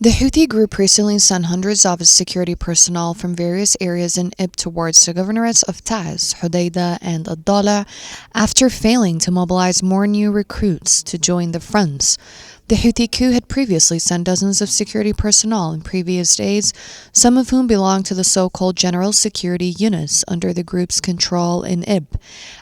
The Houthi group recently sent hundreds of its security personnel from various areas in Ib towards the governorates of Taiz, Hodeidah, and Ad-Dala after failing to mobilize more new recruits to join the fronts. The Houthi coup had previously sent dozens of security personnel in previous days, some of whom belonged to the so-called general security units under the group's control in Ib,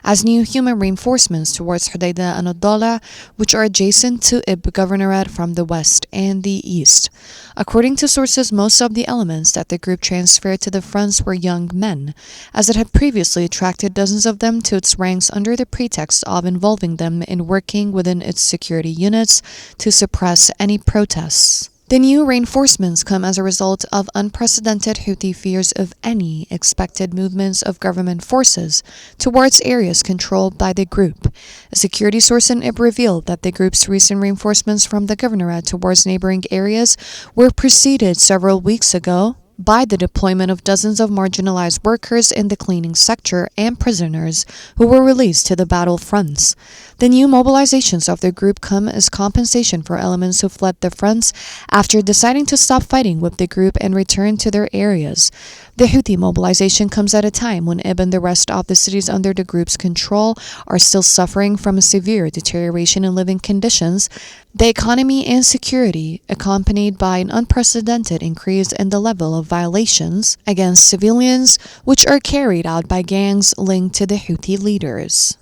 as new human reinforcements towards Hodeidah and Ad-Dala, which are adjacent to Ib governorate from the west and the east. According to sources, most of the elements that the group transferred to the fronts were young men, as it had previously attracted dozens of them to its ranks under the pretext of involving them in working within its security units to suppress any protests. The new reinforcements come as a result of unprecedented Houthi fears of any expected movements of government forces towards areas controlled by the group. A security source in Ib revealed that the group's recent reinforcements from the governorate towards neighboring areas were preceded several weeks ago by the deployment of dozens of marginalized workers in the cleaning sector and prisoners who were released to the battle fronts. The new mobilizations of the group come as compensation for elements who fled the fronts after deciding to stop fighting with the group and return to their areas. The Houthi mobilization comes at a time when Ib and the rest of the cities under the group's control are still suffering from a severe deterioration in living conditions, the economy and security, accompanied by an unprecedented increase in the level of violations against civilians, which are carried out by gangs linked to the Houthi leaders.